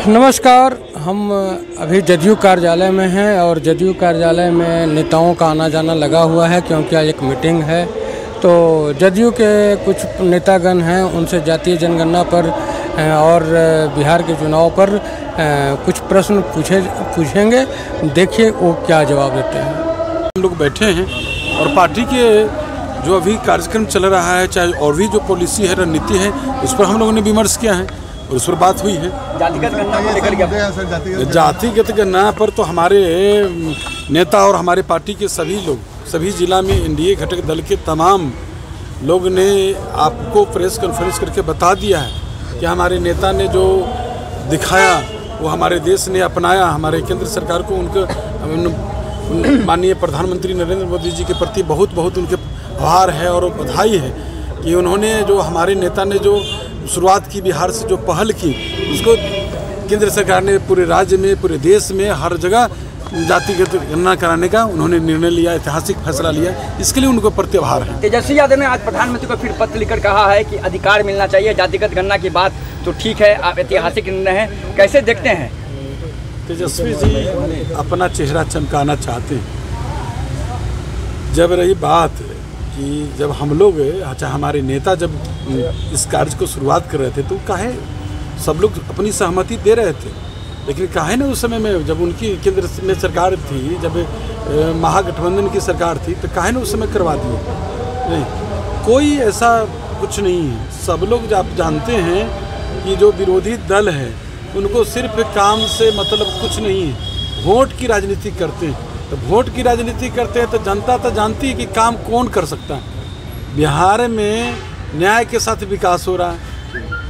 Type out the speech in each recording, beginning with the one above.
नमस्कार। हम अभी जदयू कार्यालय में हैं और जदयू कार्यालय में नेताओं का आना जाना लगा हुआ है क्योंकि आज एक मीटिंग है। तो जदयू के कुछ नेतागण हैं, उनसे जातीय जनगणना पर और बिहार के चुनाव पर कुछ प्रश्न पूछेंगे। देखिए वो क्या जवाब देते हैं। हम लोग बैठे हैं और पार्टी के जो अभी कार्यक्रम चल रहा है, चाहे और भी जो पॉलिसी है, रणनीति है, उस पर हम लोगों ने विमर्श किया है और उस पर बात हुई है। जातिगत गणना को लेकर जातिगत गणना पर तो हमारे नेता और हमारे पार्टी के सभी लोग, सभी जिला में एनडीए घटक दल के तमाम लोग ने आपको प्रेस कॉन्फ्रेंस करके बता दिया है कि हमारे नेता ने जो दिखाया वो हमारे देश ने अपनाया। हमारे केंद्र सरकार को उनके माननीय प्रधानमंत्री नरेंद्र मोदी जी के प्रति बहुत बहुत उनके आभार है और बधाई है कि उन्होंने जो हमारे नेता ने जो शुरुआत की बिहार से, जो पहल की, उसको केंद्र सरकार ने पूरे राज्य में, पूरे देश में हर जगह जातिगत गणना कराने का उन्होंने निर्णय लिया, ऐतिहासिक फैसला लिया। इसके लिए उनको प्रति आभार है। तेजस्वी यादव ने आज प्रधानमंत्री को फिर पत्र लिखकर कहा है कि अधिकार मिलना चाहिए। जातिगत गणना की बात तो ठीक है, आप ऐतिहासिक निर्णय है, कैसे देखते हैं? तेजस्वी जी अपना चेहरा चमकाना चाहते हैं। जब रही बात कि जब हम लोग, अच्छा हमारे नेता जब इस कार्य को शुरुआत कर रहे थे तो काहे सब लोग अपनी सहमति दे रहे थे, लेकिन काहे ना उस समय में जब उनकी केंद्र में सरकार थी, जब महागठबंधन की सरकार थी, तो काहे ना उस समय करवा दिए? नहीं, कोई ऐसा कुछ नहीं है। सब लोग आप जानते हैं कि जो विरोधी दल है उनको सिर्फ काम से मतलब कुछ नहीं है, वोट की राजनीति करते हैं। तो वोट की राजनीति करते हैं तो जनता तो जानती है कि काम कौन कर सकता है। बिहार में न्याय के साथ विकास हो रहा है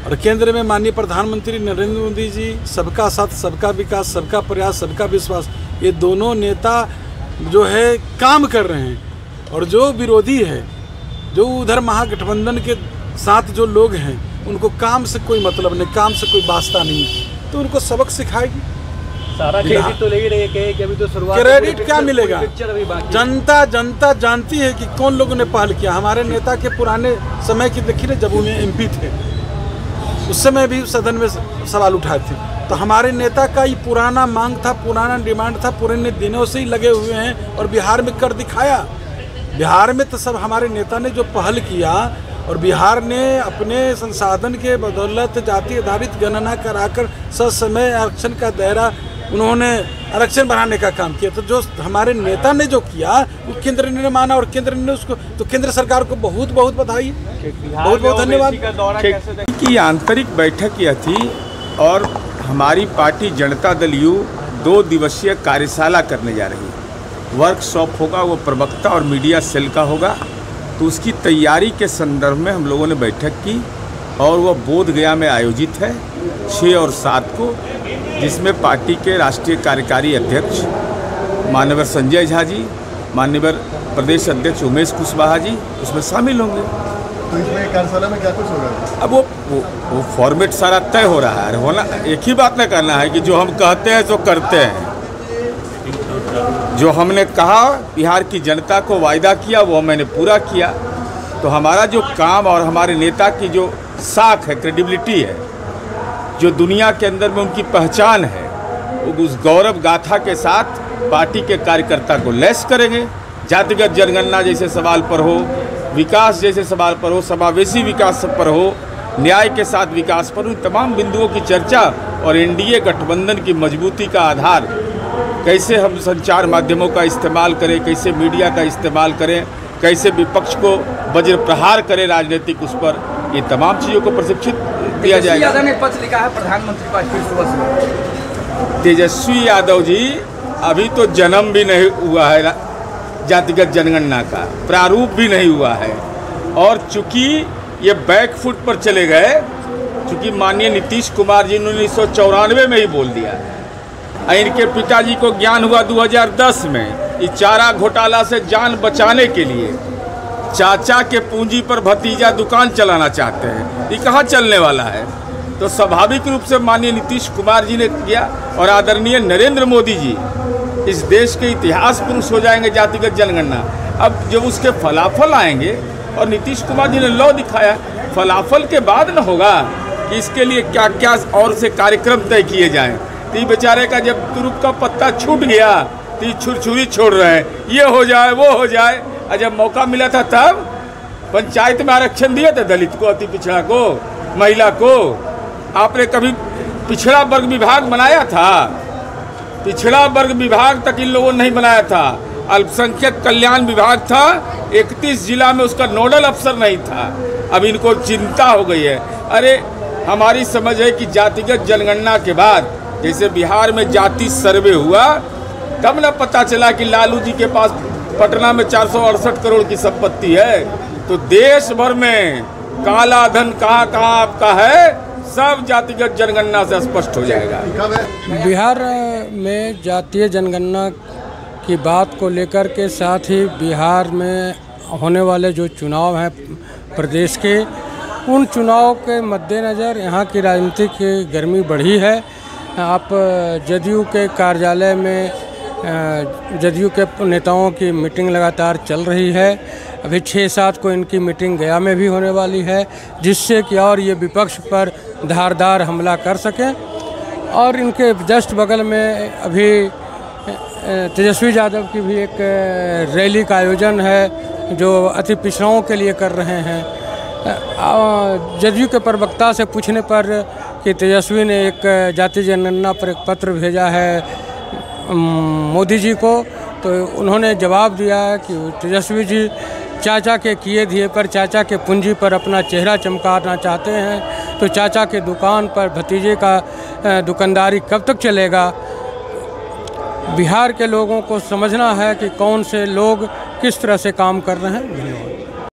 और केंद्र में माननीय प्रधानमंत्री नरेंद्र मोदी जी सबका साथ, सबका विकास, सबका प्रयास, सबका विश्वास, ये दोनों नेता जो है काम कर रहे हैं। और जो विरोधी है, जो उधर महागठबंधन के साथ जो लोग हैं, उनको काम से कोई मतलब नहीं, काम से कोई वास्ता नहीं, तो उनको सबक सिखाएगी। सारा क्रेडिट तो ले ही रहे कि अभी तो शुरुआत, क्रेडिट क्या मिलेगा? जनता जानती है कि कौन लोगों ने पहल किया। हमारे नेता के पुराने समय की देखिए ना, जब वो एमपी थे उस समय भी सदन में सवाल उठाए थे। तो हमारे नेता का ये पुराना मांग था, पुराना डिमांड था, पुराने दिनों से ही लगे हुए हैं और बिहार में कर दिखाया। बिहार में तो सब हमारे नेता ने जो पहल किया और बिहार ने अपने संसाधन के बदौलत जाति आधारित गणना कराकर ससमय आरक्षण का दायरा, उन्होंने आरक्षण बढ़ाने का काम किया। तो जो हमारे नेता ने जो किया वो केंद्र ने माना और केंद्र ने उसको, तो केंद्र सरकार को बहुत बहुत बधाई, बहुत बहुत धन्यवाद। की आंतरिक बैठक यह थी और हमारी पार्टी जनता दल यू 2 दिवसीय कार्यशाला करने जा रही है। वर्कशॉप होगा, वो प्रवक्ता और मीडिया सेल का होगा। तो उसकी तैयारी के संदर्भ में हम लोगों ने बैठक की और वह बोधगया में आयोजित है 6 और 7 को, जिसमें पार्टी के राष्ट्रीय कार्यकारी अध्यक्ष माननीय संजय झा जी, माननीय प्रदेश अध्यक्ष उमेश कुशवाहा जी उसमें शामिल होंगे। तो इसमें कार्यशाला में क्या कुछ होगा? अब वो फॉर्मेट सारा तय हो रहा है। होना एक ही बात न करना है कि जो हम कहते हैं तो करते हैं। जो हमने कहा, बिहार की जनता को वायदा किया, वो मैंने पूरा किया। तो हमारा जो काम और हमारे नेता की जो साख है, क्रेडिबिलिटी है, जो दुनिया के अंदर में उनकी पहचान है, उस गौरव गाथा के साथ पार्टी के कार्यकर्ता को लैस करेंगे। जातिगत जनगणना जैसे सवाल पर हो, विकास जैसे सवाल पर हो, समावेशी विकास पर हो, न्याय के साथ विकास पर, उन तमाम बिंदुओं की चर्चा और एनडीए गठबंधन की मजबूती का आधार, कैसे हम संचार माध्यमों का इस्तेमाल करें, कैसे मीडिया का इस्तेमाल करें, कैसे विपक्ष को वज्र प्रहार करें राजनीतिक, उस पर ये तमाम चीज़ों को प्रशिक्षित किया जाएगा। यादव ने पत्र लिखा है प्रधानमंत्री को आज फिर सुबह। तेजस्वी यादव जी अभी तो जन्म भी नहीं हुआ है जातिगत जनगणना का, प्रारूप भी नहीं हुआ है। और चूंकि ये बैकफुट पर चले गए, चूंकि माननीय नीतीश कुमार जी ने 1994 में ही बोल दिया है। इनके पिताजी को ज्ञान हुआ 2010 में। इस चारा घोटाला से जान बचाने के लिए चाचा के पूंजी पर भतीजा दुकान चलाना चाहते हैं। ये कहाँ चलने वाला है? तो स्वाभाविक रूप से माननीय नीतीश कुमार जी ने किया और आदरणीय नरेंद्र मोदी जी इस देश के इतिहास पुरुष हो जाएंगे जातिगत जनगणना। अब जब उसके फलाफल आएंगे, और नीतीश कुमार जी ने लॉ दिखाया, फलाफल के बाद न होगा कि इसके लिए क्या क्या और से कार्यक्रम तय किए जाएं। तो ये बेचारे का जब तुरुप का पत्ता छूट गया तो ये छुरछुरी छोड़ रहे हैं, ये हो जाए वो हो जाए। और जब मौका मिला था तब पंचायत में आरक्षण दिए थे दलित को, अति पिछड़ा को, महिला को। आपने कभी पिछड़ा वर्ग विभाग बनाया था? पिछड़ा वर्ग विभाग तक इन लोगों ने नहीं बनाया था। अल्पसंख्यक कल्याण विभाग था, 31 जिला में उसका नोडल अफसर नहीं था। अब इनको चिंता हो गई है। अरे हमारी समझ है कि जातिगत जनगणना के बाद जैसे बिहार में जाति सर्वे हुआ तब न पता चला कि लालू जी के पास पटना में 468 करोड़ की संपत्ति है। तो देश भर में काला धन कहाँ कहाँ आपका है सब जातिगत जनगणना से स्पष्ट हो जाएगा। बिहार में जातीय जनगणना की बात को लेकर के साथ ही बिहार में होने वाले जो चुनाव हैं प्रदेश के, उन चुनाव के मद्देनज़र यहाँ की राजनीतिक गर्मी बढ़ी है। आप जदयू के कार्यालय में जदयू के नेताओं की मीटिंग लगातार चल रही है। अभी 6-7 को इनकी मीटिंग गया में भी होने वाली है, जिससे कि और ये विपक्ष पर धारदार हमला कर सकें। और इनके जस्ट बगल में अभी तेजस्वी यादव की भी एक रैली का आयोजन है जो अति पिछड़ों के लिए कर रहे हैं। जदयू के प्रवक्ता से पूछने पर कि तेजस्वी ने एक जातीय जनगणना पर एक पत्र भेजा है मोदी जी को, तो उन्होंने जवाब दिया कि तेजस्वी जी चाचा के किए दिए पर, चाचा के पूंजी पर अपना चेहरा चमकाना चाहते हैं। तो चाचा के दुकान पर भतीजे का दुकानदारी कब तक चलेगा? बिहार के लोगों को समझना है कि कौन से लोग किस तरह से काम कर रहे हैं। धन्यवाद।